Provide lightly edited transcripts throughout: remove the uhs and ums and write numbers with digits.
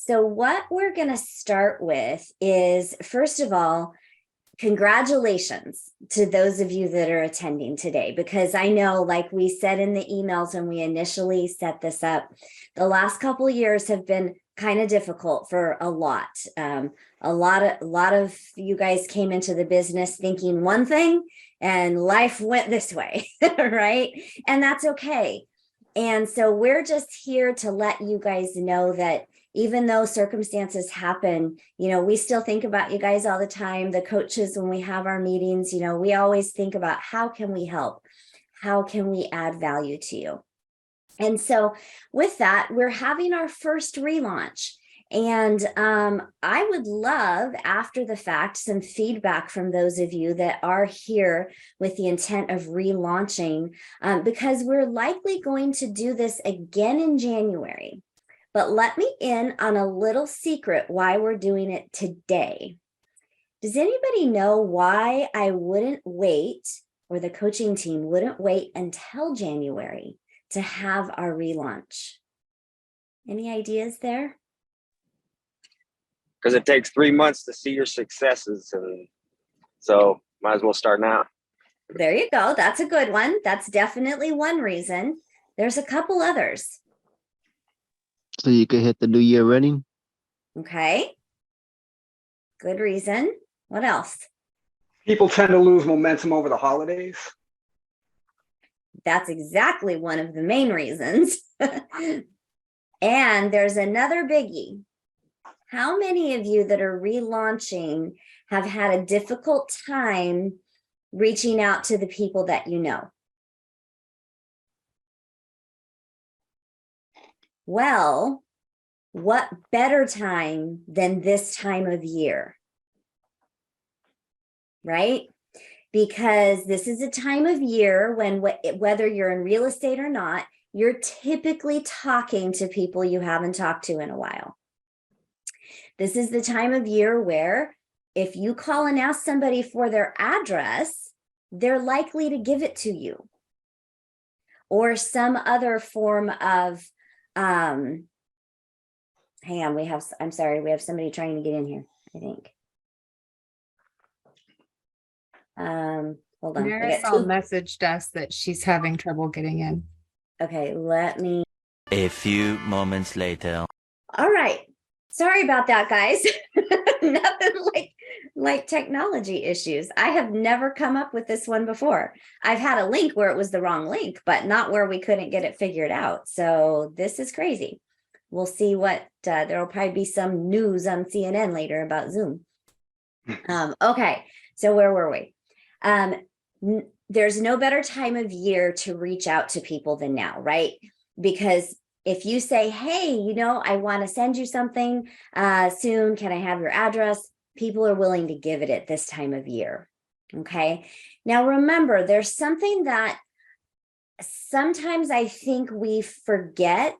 So what we're going to start with is, first of all, congratulations to those of you that are attending today, because I know, like we said in the emails when we initially set this up, the last couple of years have been kind of difficult for a lot. A lot of you guys came into the business thinking one thing and life went this way, right? And that's okay. And so we're just here to let you guys know that even though circumstances happen, we still think about you guys all the time. The coaches, when we have our meetings, we always think about how can we help? How can we add value to you? And so with that, we're having our first relaunch. And I would love, after the fact, some feedback from those of you that are here with the intent of relaunching, because we're likely going to do this again in January. But let me in on a little secret why we're doing it today. Does anybody know why I wouldn't wait, or the coaching team wouldn't wait until January to have our relaunch? Any ideas there? Because it takes 3 months to see your successes. And so might as well start now. There you go. That's a good one. That's definitely one reason. There's a couple others. So you could hit the new year running. Okay. Good reason. What else? People tend to lose momentum over the holidays. That's exactly one of the main reasons. And there's another biggie. How many of you that are relaunching have had a difficult time reaching out to the people that you know? Well, what better time than this time of year, right? Because this is a time of year when, whether you're in real estate or not, you're typically talking to people you haven't talked to in a while. This is the time of year where if you call and ask somebody for their address, they're likely to give it to you, or some other form of hang on, we have somebody trying to get in here, I think. Hold on. Marisol messaged us that she's having trouble getting in. Okay, let me. A few moments later. All right. Sorry about that, guys. Nothing like technology issues. I have never come up with this one before. I've had a link where it was the wrong link, but not where we couldn't get it figured out. So this is crazy. We'll see what, there'll probably be some news on CNN later about Zoom. Okay, so where were we? There's no better time of year to reach out to people than now, right? Because if you say, hey, I want to send you something soon, can I have your address? People are willing to give it at this time of year. Okay. Now, remember, there's something that sometimes I think we forget,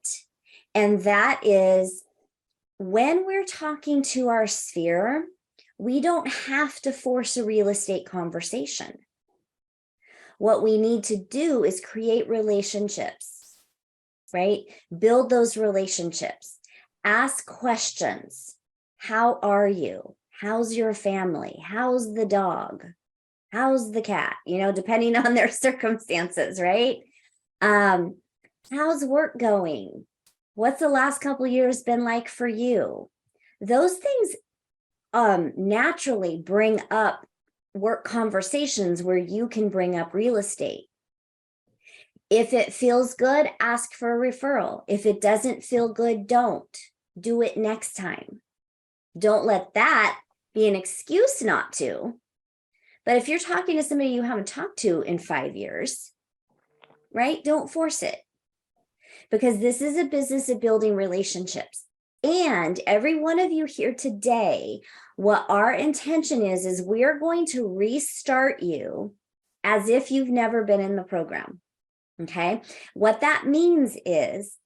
and that is when we're talking to our sphere, we don't have to force a real estate conversation. What we need to do is create relationships, right? Build those relationships. Ask questions. How are you? How's your family? How's the dog? How's the cat? Depending on their circumstances, right? How's work going? What's the last couple of years been like for you? Those things naturally bring up work conversations where you can bring up real estate. If it feels good, ask for a referral. If it doesn't feel good, don't. Do it next time. Don't let that be an excuse not to. But if you're talking to somebody you haven't talked to in 5 years, right? Don't force it. Because this is a business of building relationships. And every one of you here today, what our intention is we're going to restart you as if you've never been in the program. Okay. What that means is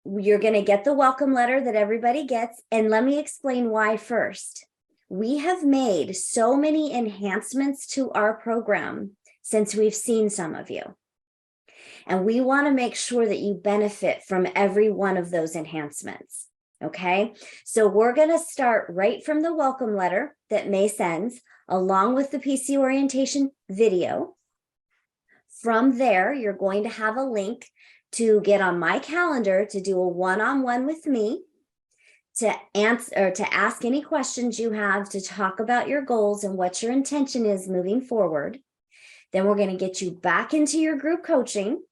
you're going to get the welcome letter that everybody gets. And let me explain why first. We have made so many enhancements to our program since we've seen some of you. And we want to make sure that you benefit from every one of those enhancements. Okay, so we're going to start right from the welcome letter that May sends, along with the PC orientation video. From there, you're going to have a link to get on my calendar to do a one-on-one with me, to answer or to ask any questions you have, to talk about your goals and what your intention is moving forward. Then we're going to get you back into your group coaching.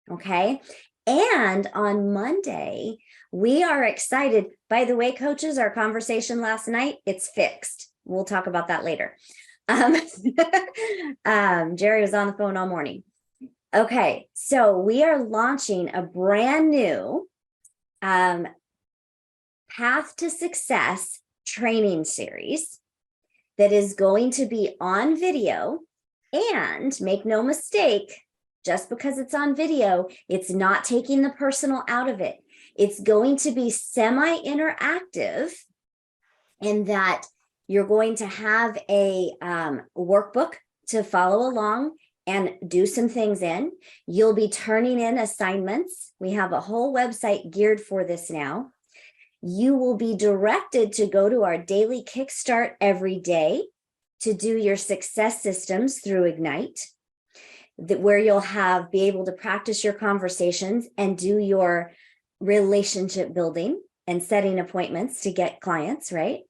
Okay. And on Monday, we are excited. By the way, coaches, our conversation last night, it's fixed. We'll talk about that later. Jerry was on the phone all morning. Okay, so we are launching a brand new Path to Success training series that is going to be on video. And make no mistake, just because it's on video, it's not taking the personal out of it. It's going to be semi-interactive in that you're going to have a workbook to follow along and do some things in. You'll be turning in assignments. We have a whole website geared for this now. You will be directed to go to our daily Kickstart every day to do your success systems through Ignite, where you'll be able to practice your conversations and do your relationship building and setting appointments to get clients, right?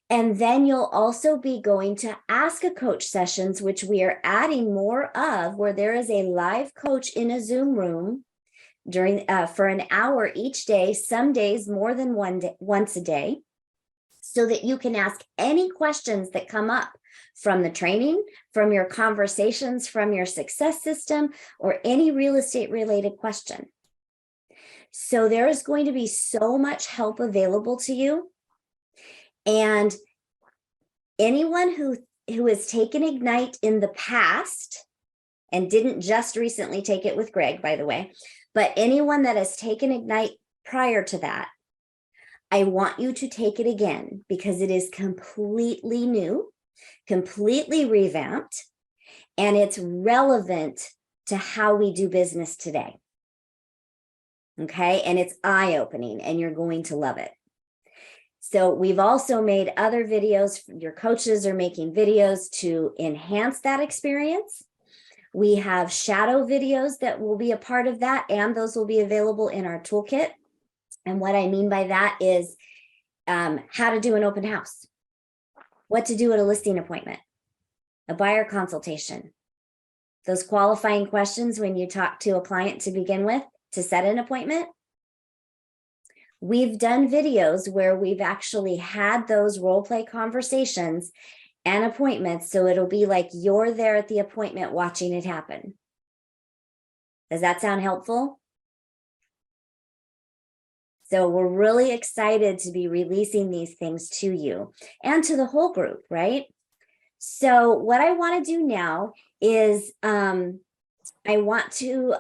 And then you'll also be going to Ask a Coach sessions, which we are adding more of, where there is a live coach in a Zoom room for an hour each day, some days more than once a day, so that you can ask any questions that come up from the training, from your conversations, from your success system, or any real estate related question. So there is going to be so much help available to you. And anyone who has taken Ignite in the past, and didn't just recently take it with Greg, by the way, but anyone that has taken Ignite prior to that, I want you to take it again, because it is completely new, completely revamped, and it's relevant to how we do business today. Okay, and it's eye-opening, and you're going to love it. So we've also made other videos. Your coaches are making videos to enhance that experience. We have shadow videos that will be a part of that, and those will be available in our toolkit. And what I mean by that is how to do an open house, what to do at a listing appointment, a buyer consultation, those qualifying questions when you talk to a client to begin with to set an appointment. We've done videos where we've actually had those role play conversations and appointments, so it'll be like you're there at the appointment watching it happen. Does that sound helpful? So we're really excited to be releasing these things to you and to the whole group, right? So what I want to do now is I want to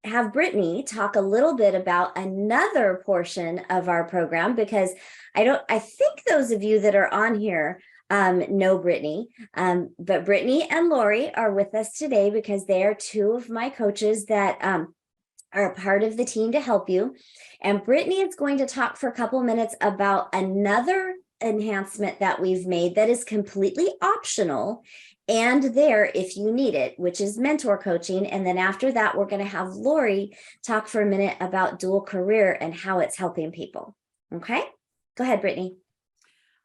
have Brittany talk a little bit about another portion of our program, because I think those of you that are on here know Brittany, but Brittany and Lori are with us today because they are two of my coaches that are a part of the team to help you. And Brittany is going to talk for a couple minutes about another enhancement that we've made that is completely optional and there if you need it, which is mentor coaching. And then after that, we're going to have Lori talk for a minute about dual career and how it's helping people. Okay, go ahead, Brittany.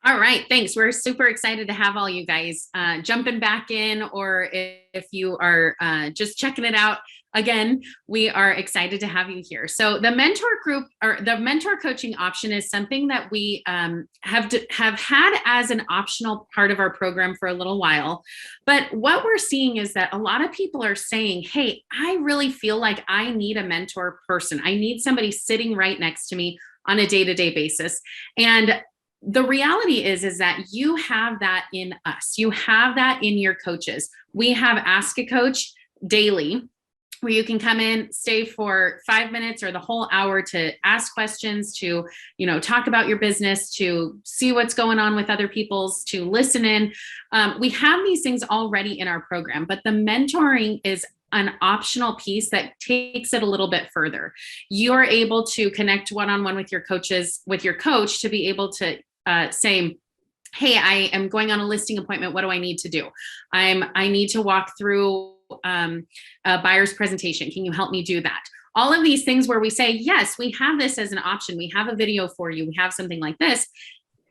All right, thanks. We're super excited to have all you guys jumping back in, or if you are just checking it out again, we are excited to have you here. So the mentor group, or the mentor coaching option, is something that we have had as an optional part of our program for a little while. But what we're seeing is that a lot of people are saying, hey, I really feel like I need a mentor person. I need somebody sitting right next to me on a day-to-day basis. And the reality is that you have that in us. You have that in your coaches. We have Ask a Coach daily, where you can come in, stay for 5 minutes or the whole hour to ask questions, to, talk about your business, to see what's going on with other people's, to listen in. We have these things already in our program, but the mentoring is an optional piece that takes it a little bit further. You're able to connect one-on-one with your coach to be able to say, hey, I am going on a listing appointment. What do I need to do? I need to walk through a buyer's presentation. Can you help me do that? All of these things where we say, yes, we have this as an option. We have a video for you. We have something like this.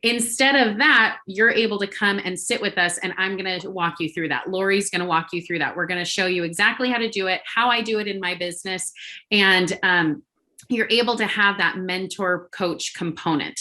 Instead of that, you're able to come and sit with us, and I'm going to walk you through that. Lori's going to walk you through that. We're going to show you exactly how to do it, how I do it in my business. And you're able to have that mentor coach component.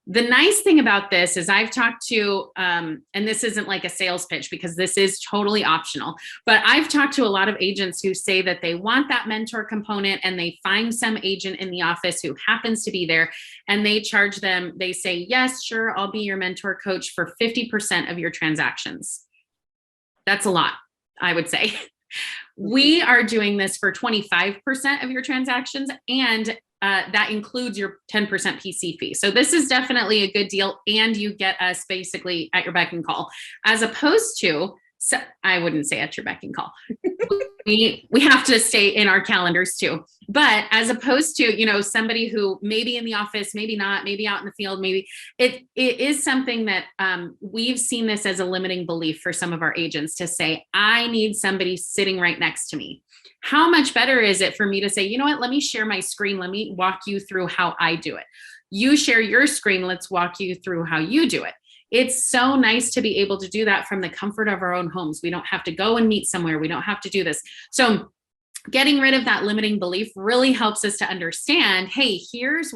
The nice thing about this is I've talked to, and this isn't like a sales pitch because this is totally optional, but I've talked to a lot of agents who say that they want that mentor component, and they find some agent in the office who happens to be there, and they charge them, they say, yes, sure, I'll be your mentor coach for 50% of your transactions. That's a lot, I would say. We are doing this for 25% of your transactions, and that includes your 10% PC fee. So this is definitely a good deal, and you get us basically at your beck and call, as opposed to, so I wouldn't say at your beck and call. We have to stay in our calendars too. But as opposed to, you know, somebody who maybe in the office, maybe not, maybe out in the field, maybe it is something that we've seen this as a limiting belief for some of our agents to say, I need somebody sitting right next to me. How much better is it for me to say, you know what, let me share my screen. Let me walk you through how I do it. You share your screen. Let's walk you through how you do it. It's so nice to be able to do that from the comfort of our own homes. We don't have to go and meet somewhere. We don't have to do this. So getting rid of that limiting belief really helps us to understand, hey, here's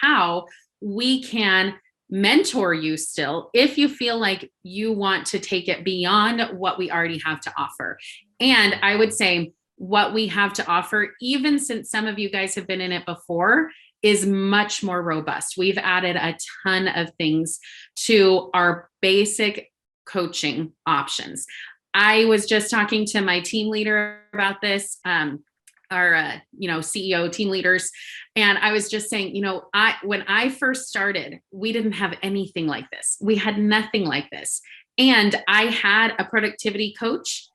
how we can mentor you still if you feel like you want to take it beyond what we already have to offer. And I would say what we have to offer, even since some of you guys have been in it before, is much more robust. We've added a ton of things to our basic coaching options. I was just talking to my team leader about this, our CEO team leaders. And I was just saying, when I first started, we didn't have anything like this. We had nothing like this. And I had a productivity coach,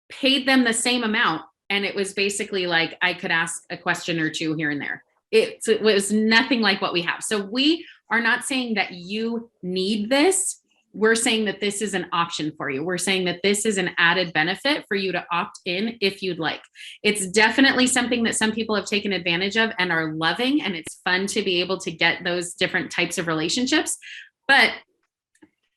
paid them the same amount. And it was basically like, I could ask a question or two here and there. It was nothing like what we have. So we are not saying that you need this. We're saying that this is an option for you. We're saying that this is an added benefit for you to opt in if you'd like. It's definitely something that some people have taken advantage of and are loving, and it's fun to be able to get those different types of relationships, but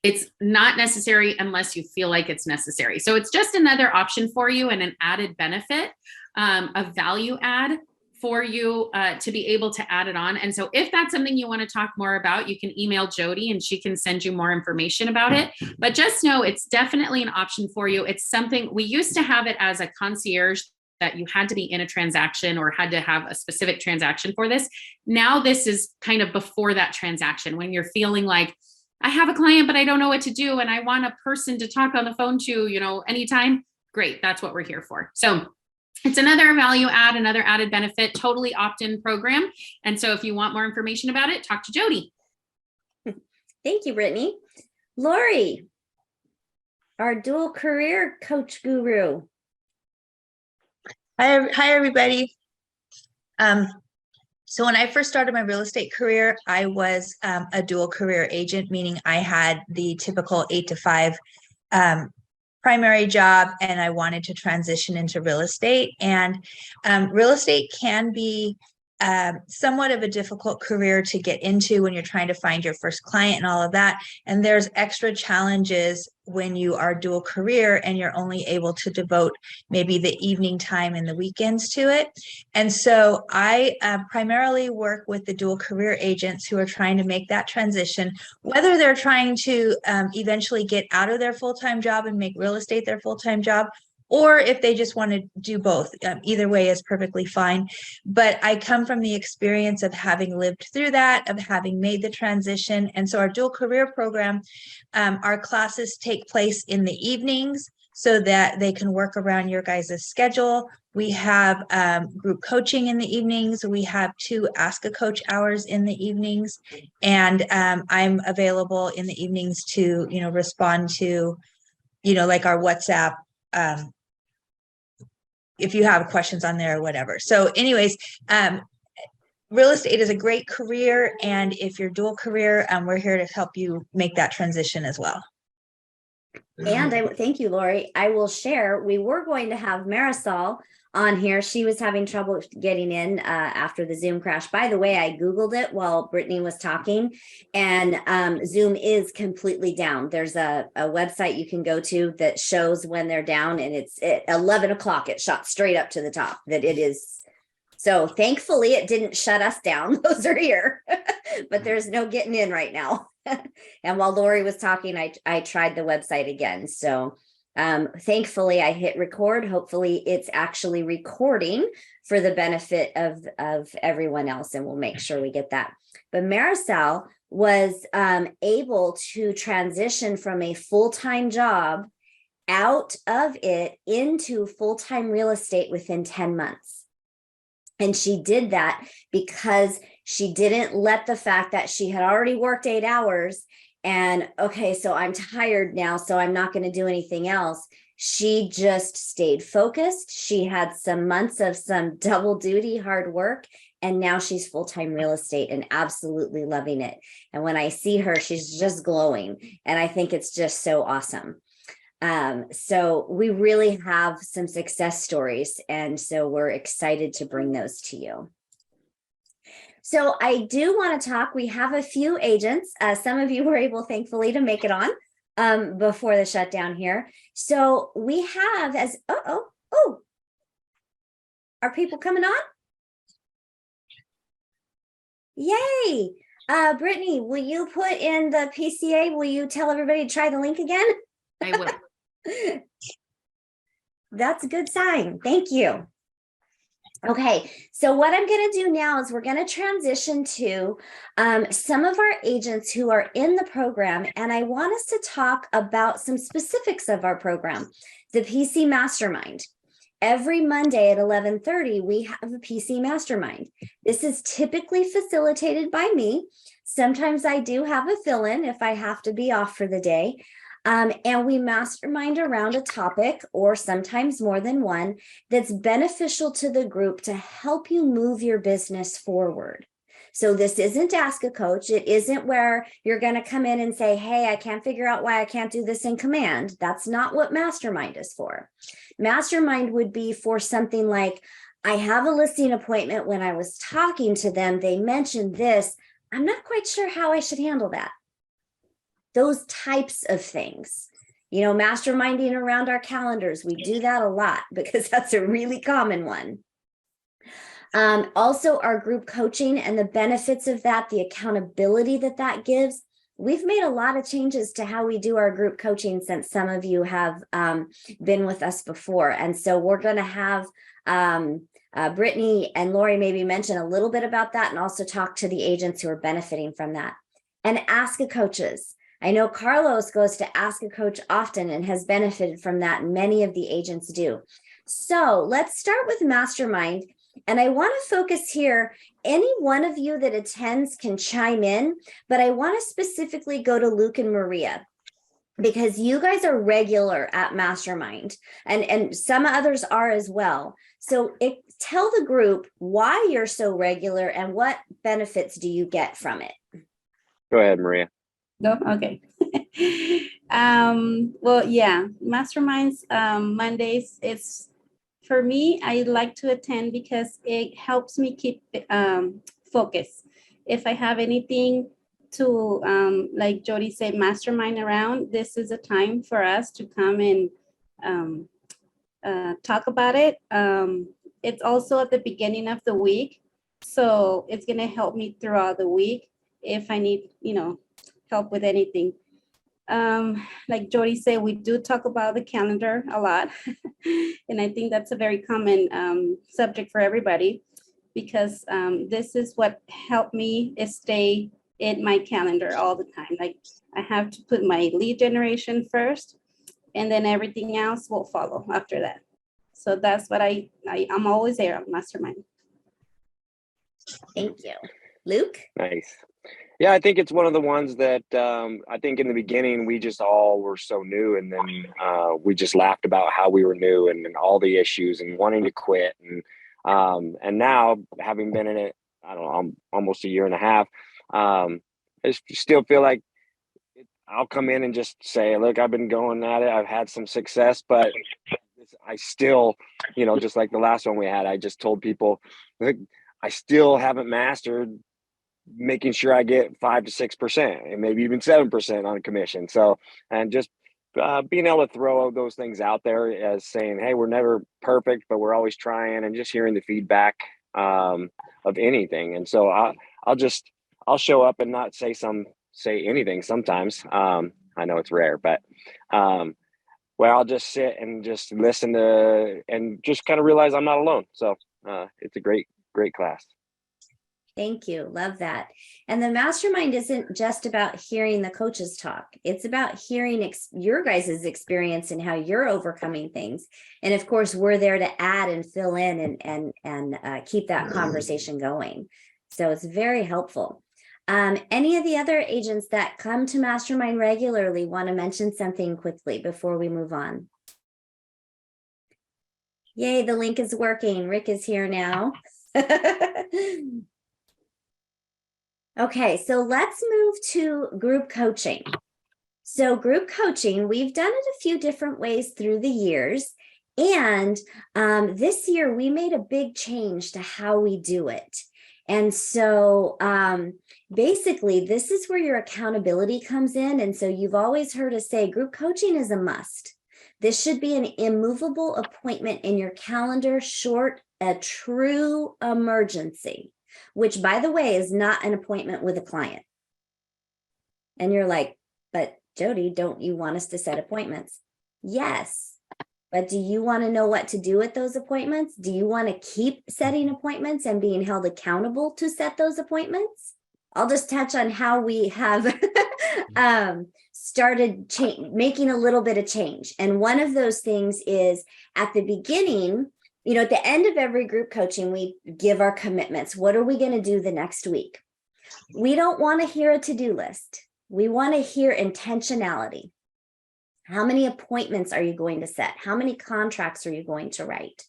it's not necessary unless you feel like it's necessary. So it's just another option for you and an added benefit, a value add for you to be able to add it on. And so if that's something you want to talk more about, you can email Jody and she can send you more information about it. But just know it's definitely an option for you. It's something we used to have it as a concierge, that you had to be in a transaction or had to have a specific transaction for this. Now this is kind of before that transaction, when you're feeling like, I have a client, but I don't know what to do, and I want a person to talk on the phone to, anytime. Great, that's what we're here for. So it's another value add, another added benefit, totally opt-in program. And so if you want more information about it, talk to Jody. Thank you, Brittany. Lori, our dual career coach guru. Hi, everybody. So when I first started my real estate career, I was a dual career agent, meaning I had the typical 8 to 5 primary job, and I wanted to transition into real estate. And real estate can be somewhat of a difficult career to get into when you're trying to find your first client and all of that. And there's extra challenges when you are dual career and you're only able to devote maybe the evening time and the weekends to it. And so I primarily work with the dual career agents who are trying to make that transition, whether they're trying to eventually get out of their full-time job and make real estate their full-time job, or if they just want to do both. Either way is perfectly fine. But I come from the experience of having lived through that, of having made the transition. And so our dual career program, our classes take place in the evenings so that they can work around your guys' schedule. We have group coaching in the evenings. We have 2 Ask a Coach hours in the evenings. And I'm available in the evenings to, respond to, like our WhatsApp if you have questions on there or whatever. So anyways, real estate is a great career. And if you're dual career, we're here to help you make that transition as well. And thank you, Lori. I will share, we were going to have Marisol on here. She was having trouble getting in after the Zoom crash. By the way, I Googled it while Brittany was talking, and Zoom is completely down. There's a website you can go to that shows when they're down, and it's at 11 o'clock. It shot straight up to the top that it is. So thankfully it didn't shut us down. Those are here, but there's no getting in right now. And while Lori was talking, I tried the website again. So thankfully I hit record. Hopefully it's actually recording for the benefit of everyone else, and we'll make sure we get that. But Marisol was able to transition from a full-time job out of it into full-time real estate within 10 months. And she did that because she didn't let the fact that she had already worked 8 hours and, okay, so I'm tired now, so I'm not going to do anything else. She just stayed focused. She had some months of some double duty hard work, and now she's full-time real estate and absolutely loving it. And when I see her, she's just glowing. And I think it's just so awesome. So we really have some success stories, and so we're excited to bring those to you. So I do want to talk, we have a few agents. Some of you were able, thankfully, to make it on before the shutdown here. So we have are people coming on? Yay. Brittany, will you put in the PCA? Will you tell everybody to try the link again? I will. That's a good sign. Thank you. Okay, so what I'm going to do now is we're going to transition to some of our agents who are in the program, and I want us to talk about some specifics of our program, the PC Mastermind. Every Monday at 11:30, we have a PC Mastermind. This is typically facilitated by me. Sometimes I do have a fill-in if I have to be off for the day. And we mastermind around a topic, or sometimes more than one, that's beneficial to the group to help you move your business forward. So this isn't Ask a Coach. It isn't where you're going to come in and say, hey, I can't figure out why I can't do this in command. That's not what Mastermind is for. Mastermind would be for something like, I have a listing appointment. When I was talking to them, they mentioned this. I'm not quite sure how I should handle that. Those types of things, you know, masterminding around our calendars. We do that a lot because that's a really common one. Also, our group coaching and the benefits of that, the accountability that gives. We've made a lot of changes to how we do our group coaching since some of you have been with us before. And so we're going to have Brittany and Lori maybe mention a little bit about that, and also talk to the agents who are benefiting from that. And Ask a Coaches. I know Carlos goes to Ask a Coach often and has benefited from that. Many of the agents do. So let's start with Mastermind. And I want to focus here. Any one of you that attends can chime in, but I want to specifically go to Luke and Maria, because you guys are regular at Mastermind, and some others are as well. So tell the group why you're so regular and what benefits do you get from it? Go ahead, Maria. Go? Okay. Well, yeah, Masterminds, Mondays, it's, for me, I like to attend because it helps me keep focus. If I have anything to, like Jody said, mastermind around, this is a time for us to come and talk about it. It's also at the beginning of the week, so it's going to help me throughout the week if I need, help with anything. Like Jody said, we do talk about the calendar a lot. And I think that's a very common subject for everybody, because this is what helped me stay in my calendar all the time. Like, I have to put my lead generation first, and then everything else will follow after that. So that's what I'm always there on Mastermind. Thank you. Luke? Nice. Yeah, I think it's one of the ones that I think in the beginning we just all were so new, and then we just laughed about how we were new and all the issues and wanting to quit, and now having been in it, I don't know, almost a year and a half, I still feel like I'll come in and just say, look, I've been going at it, I've had some success, but I still, just like the last one we had, I just told people, look, I still haven't mastered making sure I get 5 to 6% and maybe even 7% on a commission. So, and just being able to throw those things out there as saying, hey, we're never perfect, but we're always trying, and just hearing the feedback of anything. And so I'll show up and not say anything sometimes. I know it's rare, but where I'll just sit and just listen to, and just kind of realize I'm not alone. So it's a great class. Thank you. Love that. And the mastermind isn't just about hearing the coaches talk. It's about hearing your guys' experience and how you're overcoming things. And of course, we're there to add and fill in and keep that conversation going. So it's very helpful. Any of the other agents that come to Mastermind regularly want to mention something quickly before we move on? Yay, the link is working. Rick is here now. Okay, so let's move to group coaching. So group coaching, we've done it a few different ways through the years. And this year we made a big change to how we do it. And so basically, this is where your accountability comes in. And so you've always heard us say group coaching is a must. This should be an immovable appointment in your calendar, short a true emergency, which, by the way, is not an appointment with a client. And you're like, but Jody, don't you want us to set appointments? Yes. But do you want to know what to do at those appointments? Do you want to keep setting appointments and being held accountable to set those appointments? I'll just touch on how we have started making a little bit of change. And one of those things is at the beginning, at the end of every group coaching, we give our commitments. What are we going to do the next week? We don't want to hear a to-do list. We want to hear intentionality. How many appointments are you going to set? How many contracts are you going to write?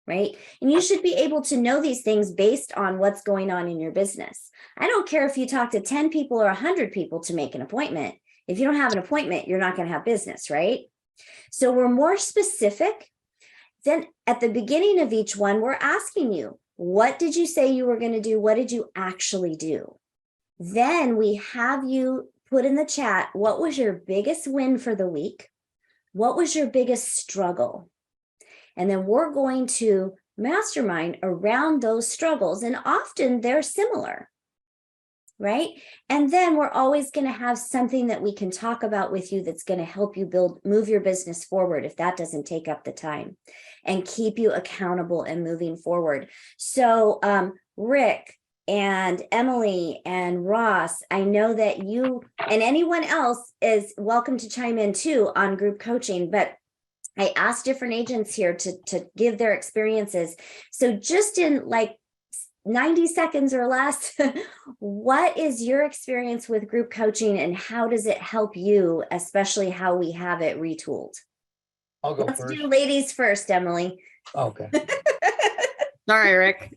Right? And you should be able to know these things based on what's going on in your business. I don't care if you talk to 10 people or 100 people to make an appointment. If you don't have an appointment, you're not going to have business, right? So we're more specific. Then at the beginning of each one, we're asking you, what did you say you were going to do? What did you actually do? Then we have you put in the chat, what was your biggest win for the week? What was your biggest struggle? And then we're going to mastermind around those struggles. And often they're similar, right? And then we're always going to have something that we can talk about with you that's going to help you move your business forward if that doesn't take up the time, and keep you accountable and moving forward. So Rick and Emily and Ross, I know that you and anyone else is welcome to chime in too on group coaching, but I asked different agents here to give their experiences. So just in like 90 seconds or less, what is your experience with group coaching and how does it help you, especially how we have it retooled? I'll go Let's first. do ladies first, Emily. Okay. Sorry, Rick.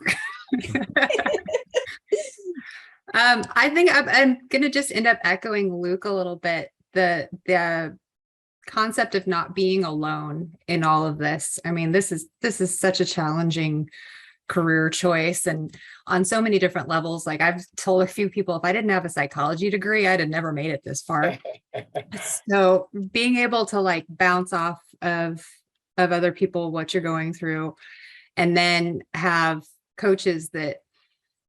I think I'm going to just end up echoing Luke a little bit. The concept of not being alone in all of this. I mean, this is such a challenging career choice, and on so many different levels. Like I've told a few people, if I didn't have a psychology degree, I'd have never made it this far. So being able to like bounce off of other people what you're going through, and then have coaches that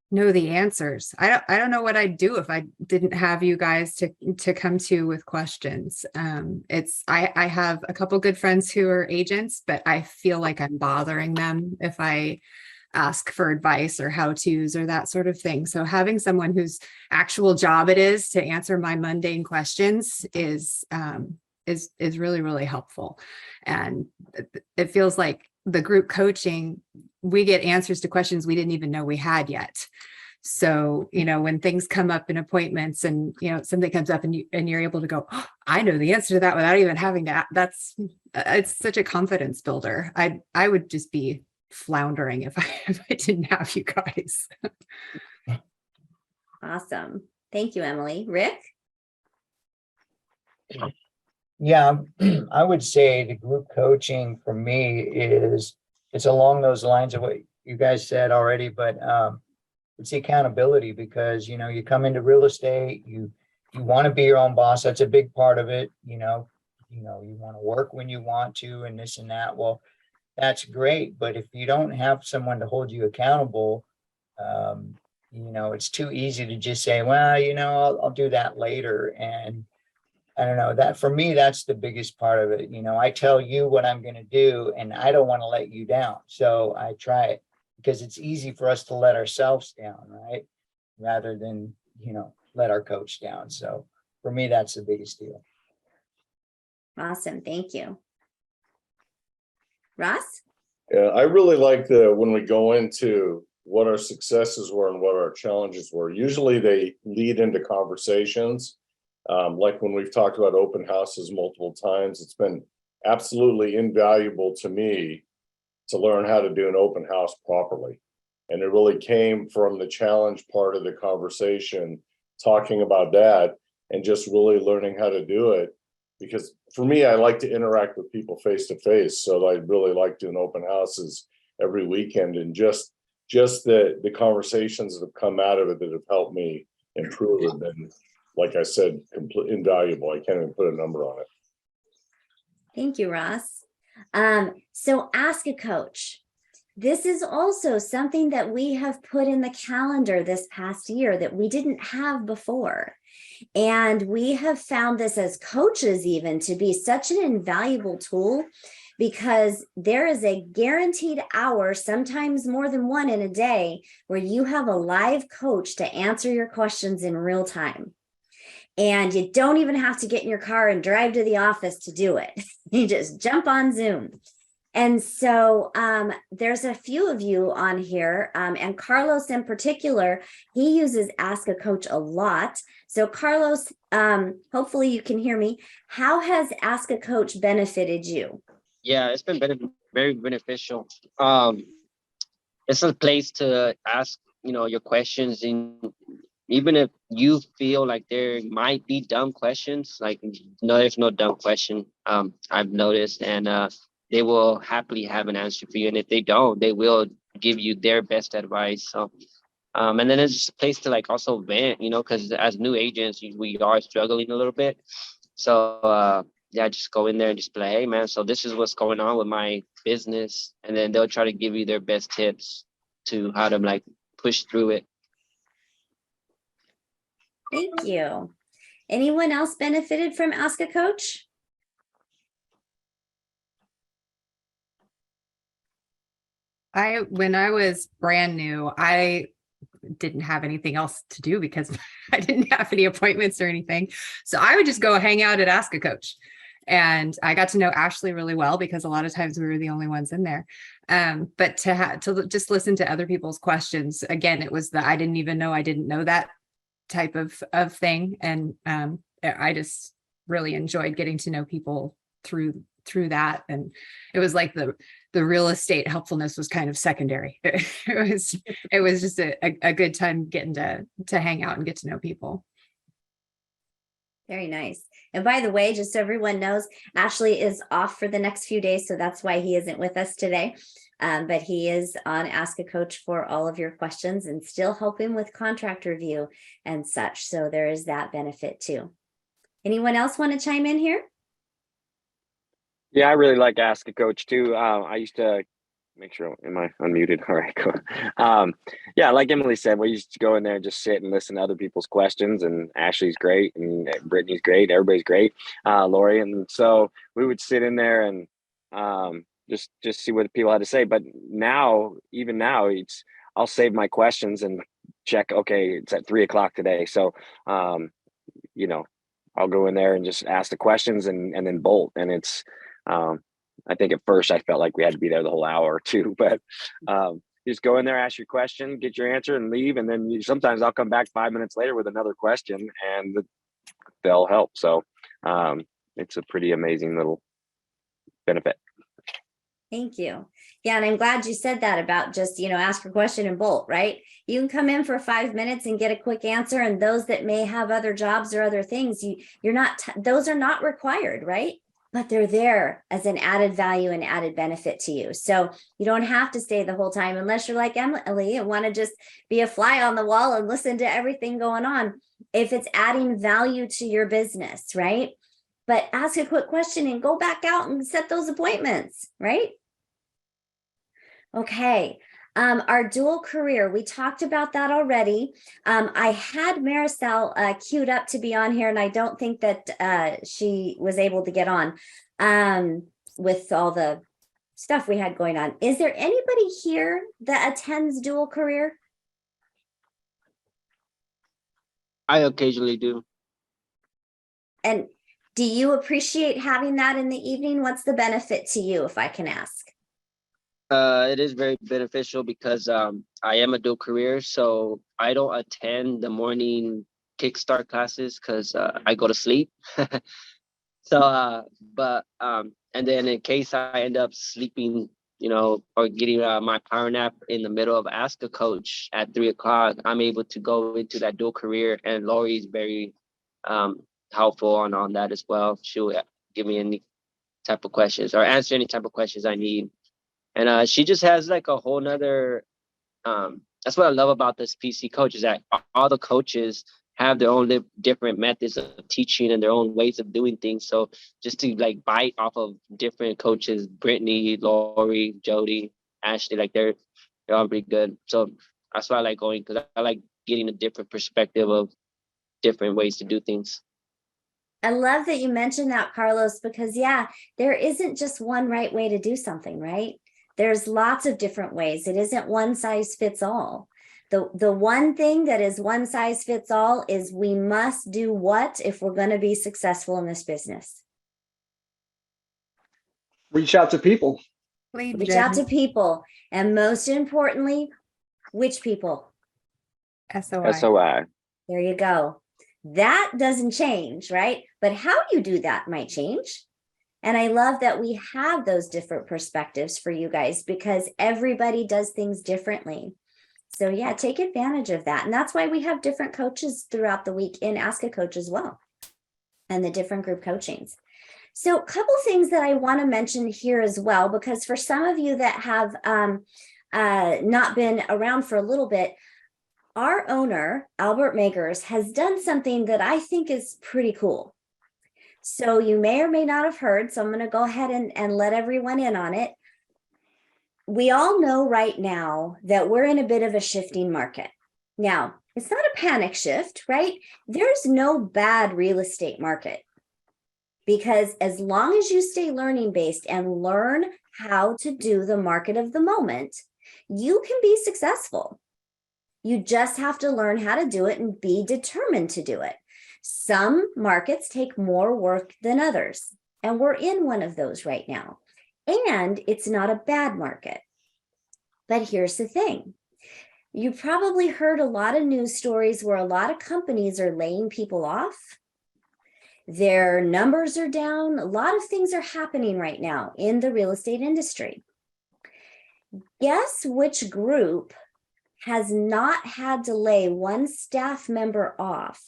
know the answers. I don't know what I'd do if I didn't have you guys to come to with questions. I have a couple good friends who are agents, but I feel like I'm bothering them if I ask for advice or how-tos or that sort of thing. So having someone whose actual job it is to answer my mundane questions is really, really helpful. And it feels like the group coaching, we get answers to questions we didn't even know we had yet. So, when things come up in appointments and, something comes up and you're able to go, oh, I know the answer to that without even having to, it's such a confidence builder. I would just be floundering if I didn't have you guys. Awesome. Thank you, Emily. Rick? Yeah, I would say the group coaching for me it's along those lines of what you guys said already, but it's the accountability, because you come into real estate, you want to be your own boss. That's a big part of it. You want to work when you want to and this and that. Well, that's great, but if you don't have someone to hold you accountable, it's too easy to just say, well, I'll do that later. And I don't know, that for me, that's the biggest part of it. I tell you what I'm going to do, and I don't want to let you down. So I try it, because it's easy for us to let ourselves down, right? Rather than, let our coach down. So for me, that's the biggest deal. Awesome. Thank you. Ross? Yeah, I really like when we go into what our successes were and what our challenges were. Usually they lead into conversations. Like when we've talked about open houses multiple times, it's been absolutely invaluable to me to learn how to do an open house properly. And it really came from the challenge part of the conversation, talking about that and just really learning how to do it. Because for me, I like to interact with people face to face. So I really like doing open houses every weekend, and just the conversations that have come out of it that have helped me improve have been, like I said, completely invaluable. I can't even put a number on it. Thank you, Ross. So ask a coach. This is also something that we have put in the calendar this past year that we didn't have before. And we have found this as coaches even to be such an invaluable tool, because there is a guaranteed hour, sometimes more than one in a day, where you have a live coach to answer your questions in real time. And you don't even have to get in your car and drive to the office to do it. You just jump on Zoom. And so there's a few of you on here, and Carlos in particular, he uses Ask a Coach a lot. So Carlos, hopefully you can hear me. How has Ask a Coach benefited you? Yeah, it's been very beneficial. It's a place to ask, your questions, and even if you feel like there might be dumb questions, like no, there's no dumb question. I've noticed, and they will happily have an answer for you. And if they don't, they will give you their best advice. So, and then it's just a place to also vent, because as new agents, we are struggling a little bit. So, yeah, just go in there and just be like, hey, man, so this is what's going on with my business. And then they'll try to give you their best tips to how to push through it. Thank you. Anyone else benefited from Ask a Coach? When I was brand new, I didn't have anything else to do because I didn't have any appointments or anything. So I would just go hang out at Ask a Coach. And I got to know Ashley really well because a lot of times we were the only ones in there. But to just listen to other people's questions, again, it was I didn't even know I didn't know that type of thing. And I just really enjoyed getting to know people through that. And it was like the real estate helpfulness was kind of secondary. It was just a good time getting to hang out and get to know people. Very nice. And by the way, just so everyone knows, Ashley is off for the next few days, so that's why he isn't with us today. But he is on Ask a Coach for all of your questions and still helping with contract review and such. So there is that benefit too. Anyone else want to chime in here? Yeah, I really like Ask a Coach too. I used to make sure, am I unmuted? All right, cool. Yeah, like Emily said, we used to go in there and just sit and listen to other people's questions, and Ashley's great and Brittany's great. Everybody's great. Lori. And so we would sit in there and just see what people had to say. But now, even now, I'll save my questions and check, okay, it's at 3:00 today. So, I'll go in there and just ask the questions and then bolt. And it's, I think at first I felt like we had to be there the whole hour or two, but You just go in there, ask your question, get your answer, and leave. And then sometimes I'll come back 5 minutes later with another question, and they'll help. So it's a pretty amazing little benefit. Thank you. Yeah, and I'm glad you said that about just, ask a question and bolt, right? You can come in for 5 minutes and get a quick answer. And those that may have other jobs or other things, you're not, those are not required, right? But they're there as an added value and added benefit to you. So you don't have to stay the whole time unless you're like Emily and want to just be a fly on the wall and listen to everything going on. If it's adding value to your business, right? But ask a quick question and go back out and set those appointments, right? Okay. Our dual career, we talked about that already. I had Maricel queued up to be on here, and I don't think that she was able to get on with all the stuff we had going on. Is there anybody here that attends dual career? I occasionally do. And do you appreciate having that in the evening? What's the benefit to you, if I can ask? It is very beneficial because I am a dual career, so I don't attend the morning kickstart classes because I go to sleep. So, and then in case I end up sleeping, or getting my power nap in the middle of Ask a Coach at 3 o'clock, I'm able to go into that dual career, and Lori is very helpful on that as well. She'll give me any type of questions or answer any type of questions I need. And she just has like a whole nother, that's what I love about this PC coach, is that all the coaches have their own different methods of teaching and their own ways of doing things. So just to like bite off of different coaches, Brittany, Lori, Jody, Ashley, like they're all pretty good. So that's why I like going, because I like getting a different perspective of different ways to do things. I love that you mentioned that, Carlos, because there isn't just one right way to do something, right? There's lots of different ways. It isn't one size fits all. The one thing that is one size fits all is we must do what if we're going to be successful in this business? Reach out to people. Reach out to people. And most importantly, which people? SOI. There you go. That doesn't change, right? But how you do that might change. And I love that we have those different perspectives for you guys, because everybody does things differently. So take advantage of that. And that's why we have different coaches throughout the week in Ask a Coach as well, and the different group coachings. So a couple things that I want to mention here as well, because for some of you that have not been around for a little bit, our owner, Albert Magers, has done something that I think is pretty cool. So you may or may not have heard, so I'm going to go ahead and let everyone in on it. We all know right now that we're in a bit of a shifting market. Now, it's not a panic shift, right? There's no bad real estate market, because as long as you stay learning based and learn how to do the market of the moment, you can be successful. You just have to learn how to do it and be determined to do it. Some markets take more work than others, and we're in one of those right now. And it's not a bad market. But here's the thing. You probably heard a lot of news stories where a lot of companies are laying people off. Their numbers are down. A lot of things are happening right now in the real estate industry. Guess which group has not had to lay one staff member off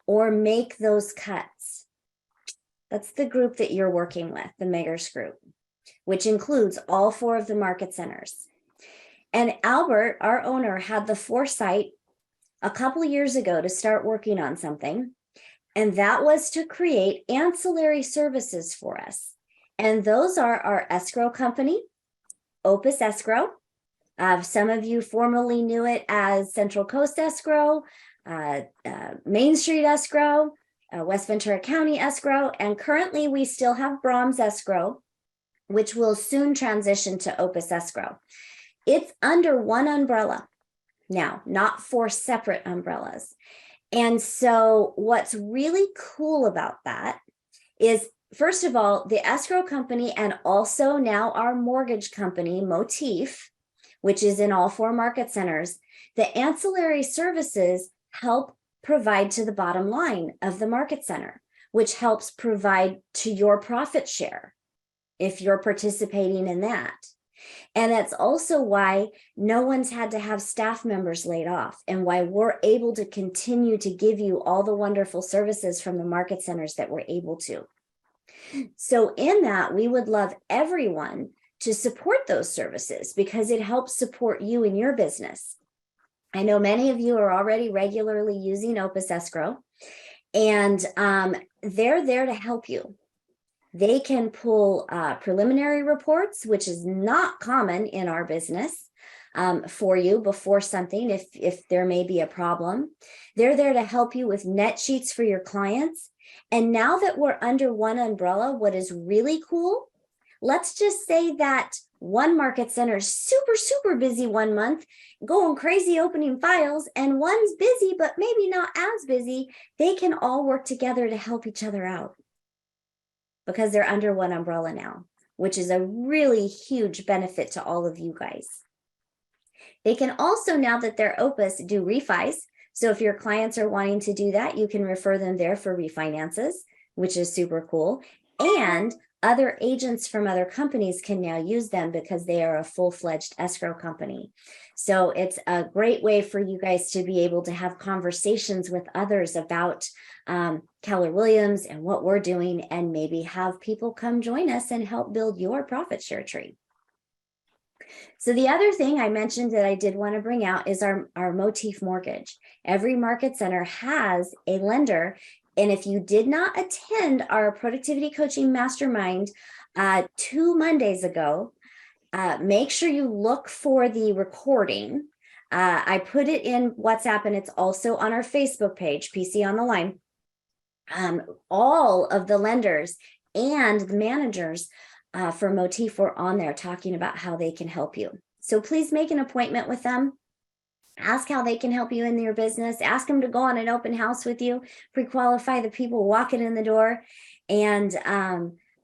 or make those cuts? That's the group that you're working with, the Magers Group, which includes all 4 of the market centers. And Albert, our owner, had the foresight a couple of years ago to start working on something, and that was to create ancillary services for us. And those are our escrow company, Opus Escrow. Some of you formerly knew it as Central Coast Escrow, Main Street Escrow, West Ventura County Escrow, and currently we still have Brahms Escrow, which will soon transition to Opus Escrow. It's under one umbrella now, not 4 separate umbrellas. And so what's really cool about that is, first of all, the escrow company and also now our mortgage company, Motif, which is in all 4 market centers, the ancillary services help provide to the bottom line of the market center, which helps provide to your profit share if you're participating in that. And that's also why no one's had to have staff members laid off, and why we're able to continue to give you all the wonderful services from the market centers that we're able to. So in that, we would love everyone to support those services because it helps support you in your business. I know many of you are already regularly using Opus Escrow, and they're there to help you. They can pull preliminary reports, which is not common in our business, for you before something, if there may be a problem. They're there to help you with net sheets for your clients. And now that we're under one umbrella, what is really cool, let's just say that one market center is super, super busy one month, going crazy opening files, and one's busy, but maybe not as busy. They can all work together to help each other out because they're under one umbrella now, which is a really huge benefit to all of you guys. They can also, now that they're Opus, do refis. So if your clients are wanting to do that, you can refer them there for refinances, which is super cool. And other agents from other companies can now use them because they are a full-fledged escrow company. So it's a great way for you guys to be able to have conversations with others about Keller Williams and what we're doing, and maybe have people come join us and help build your profit share tree. So the other thing I mentioned that I did want to bring out is our Motif mortgage. Every market center has a lender. And if you did not attend our productivity coaching mastermind 2 Mondays ago, make sure you look for the recording. I put it in WhatsApp, and it's also on our Facebook page, PC on the Line. All of the lenders and the managers for Motif were on there talking about how they can help you. So please make an appointment with them. Ask how they can help you in your business. Ask them to go on an open house with you, pre-qualify the people walking in the door. And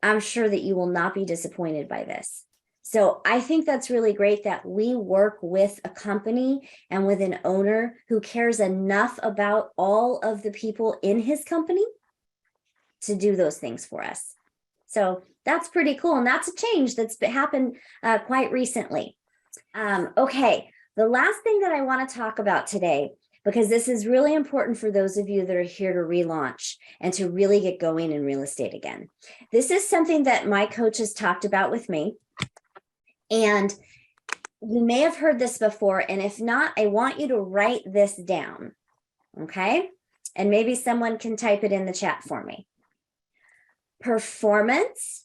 I'm sure that you will not be disappointed by this. So I think that's really great that we work with a company and with an owner who cares enough about all of the people in his company to do those things for us. So that's pretty cool. And that's a change that's happened quite recently. Okay. The last thing that I want to talk about today, because this is really important for those of you that are here to relaunch and to really get going in real estate again. This is something that my coach has talked about with me. And you may have heard this before. And if not, I want you to write this down. Okay. And maybe someone can type it in the chat for me. Performance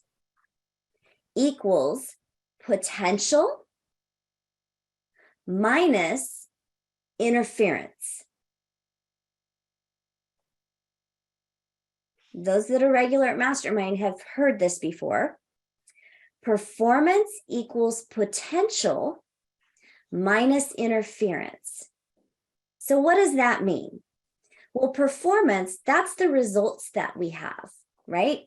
equals potential minus interference. Those that are regular at Mastermind have heard this before. Performance equals potential minus interference. So what does that mean? Well, performance, that's the results that we have, right?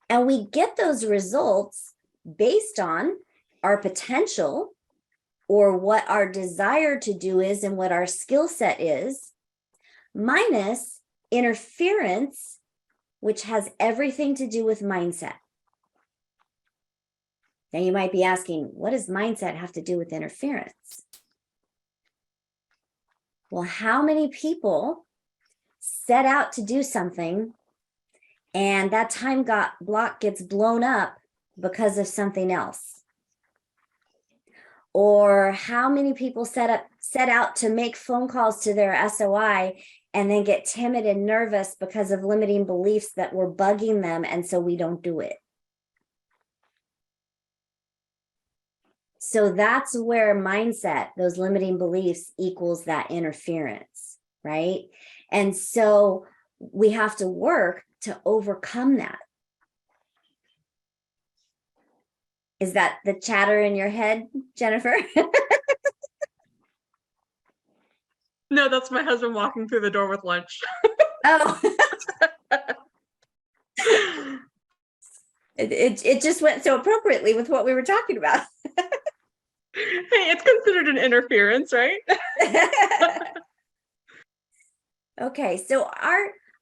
And we get those results based on our potential, or what our desire to do is and what our skill set is, minus interference, which has everything to do with mindset. Now you might be asking, what does mindset have to do with interference? Well, how many people set out to do something and that time block gets blown up because of something else? Or how many people set out to make phone calls to their SOI and then get timid and nervous because of limiting beliefs that were bugging them, and so we don't do it? So that's where mindset, those limiting beliefs, equals that interference, right? And so we have to work to overcome that. Is that the chatter in your head, Jennifer? No, that's my husband walking through the door with lunch. Oh. It just went so appropriately with what we were talking about. Hey, it's considered an interference, right? Okay, so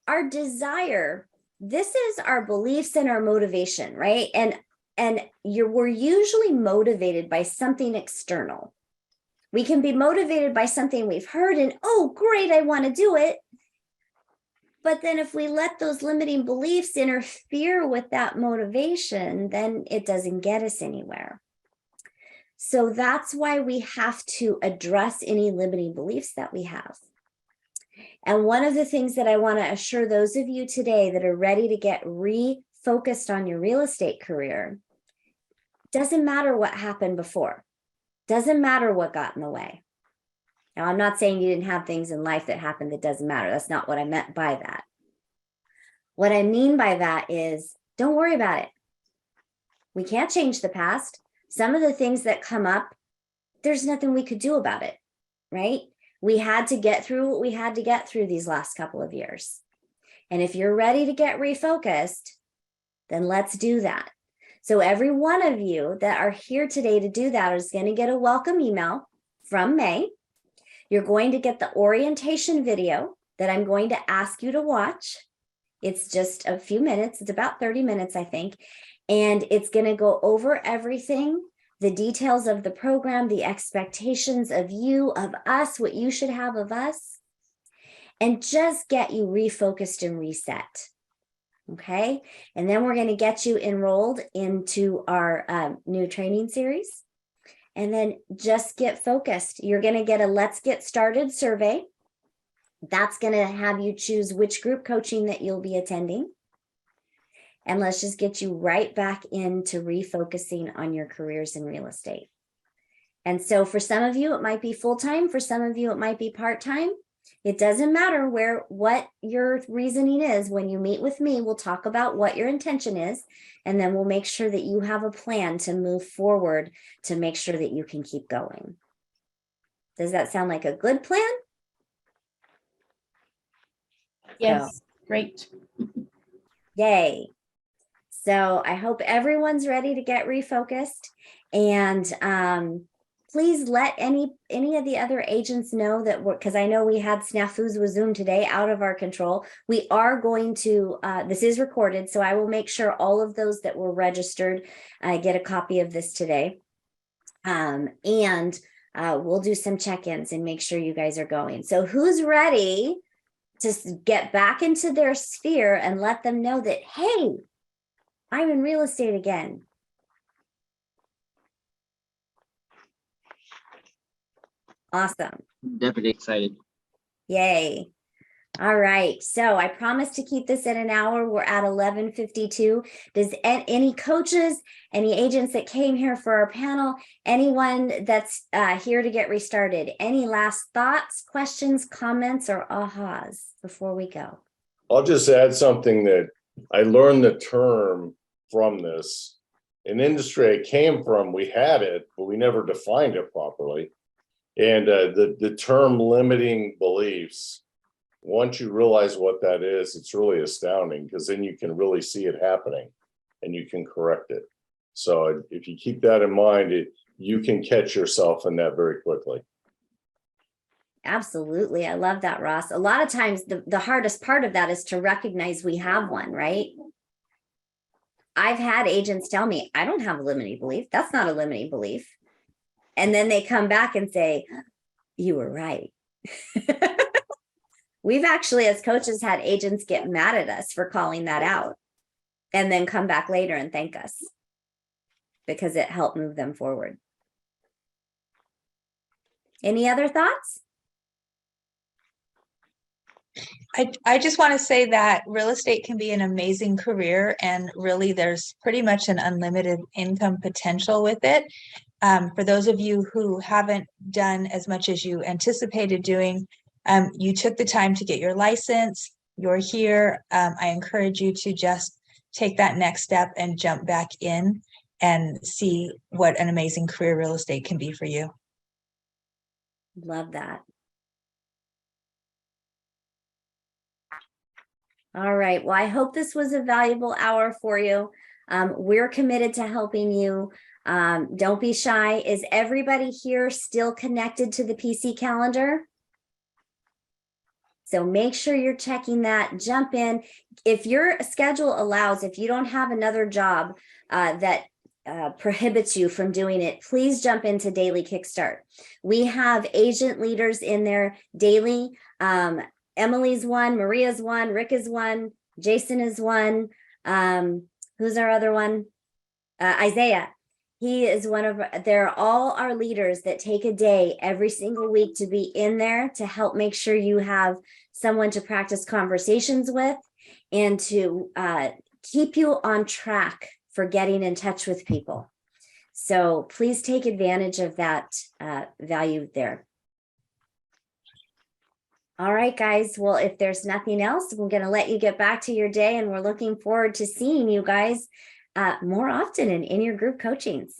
our desire, this is our beliefs and our motivation, right? And we're usually motivated by something external. We can be motivated by something we've heard and, oh, great, I want to do it. But then if we let those limiting beliefs interfere with that motivation, then it doesn't get us anywhere. So that's why we have to address any limiting beliefs that we have. And one of the things that I want to assure those of you today that are ready to get refocused on your real estate career, doesn't matter what happened before, doesn't matter what got in the way. Now, I'm not saying you didn't have things in life that happened that doesn't matter. That's not what I meant by that. What I mean by that is, don't worry about it. We can't change the past. Some of the things that come up, there's nothing we could do about it, right? We had to get through what we had to get through these last couple of years. And if you're ready to get refocused, then let's do that. So every one of you that are here today to do that is going to get a welcome email from May. You're going to get the orientation video that I'm going to ask you to watch. It's just a few minutes. It's about 30 minutes, I think. And it's going to go over everything, the details of the program, the expectations of you, of us, what you should have of us, and just get you refocused and reset. Okay. And then we're going to get you enrolled into our new training series. And then just get focused. You're going to get a Let's Get Started survey. That's going to have you choose which group coaching that you'll be attending. And let's just get you right back into refocusing on your careers in real estate. And so for some of you, it might be full-time. For some of you, it might be part-time. It doesn't matter what your reasoning is. When you meet with me, we'll talk about what your intention is, and then we'll make sure that you have a plan to move forward to make sure that you can keep going. Does that sound like a good plan? Yes, great. Yay. So I hope everyone's ready to get refocused, and please let any of the other agents know that because I know we had snafus with Zoom today, out of our control. We are going to, this is recorded, so I will make sure all of those that were registered get a copy of this today. And we'll do some check-ins and make sure you guys are going. So who's ready to get back into their sphere and let them know that, hey, I'm in real estate again. Awesome. Definitely excited. Yay. All right. So I promised to keep this in an hour. We're at 11:52. Does any coaches, any agents that came here for our panel, anyone that's here to get restarted, any last thoughts, questions, comments, or ahas before we go? I'll just add something that I learned the term from this. An industry I came from, we had it, but we never defined it properly. And the term limiting beliefs, once you realize what that is, it's really astounding, because then you can really see it happening and you can correct it. So if you keep that in mind, you can catch yourself in that very quickly. Absolutely. I love that, Ross. A lot of times the hardest part of that is to recognize we have one, right? I've had agents tell me, I don't have a limiting belief. That's not a limiting belief. And then they come back and say, you were right. We've actually, as coaches, had agents get mad at us for calling that out and then come back later and thank us because it helped move them forward. Any other thoughts? I just want to say that real estate can be an amazing career, and really there's pretty much an unlimited income potential with it. For those of you who haven't done as much as you anticipated doing, you took the time to get your license, you're here. I encourage you to just take that next step and jump back in and see what an amazing career real estate can be for you. Love that. All right. Well, I hope this was a valuable hour for you. We're committed to helping you Don't be shy. Is everybody here still connected to the PC calendar? So make sure you're checking that, jump in. If your schedule allows, if you don't have another job that prohibits you from doing it, please jump into Daily Kickstart. We have agent leaders in there daily. Emily's one, Maria's one, Rick is one, Jason is one. Who's our other one? Isaiah. He is one of, they're all our leaders that take a day every single week to be in there to help make sure you have someone to practice conversations with and to keep you on track for getting in touch with people. So please take advantage of that value there. All right, guys. Well, if there's nothing else, we're going to let you get back to your day, and we're looking forward to seeing you guys more often in your group coachings.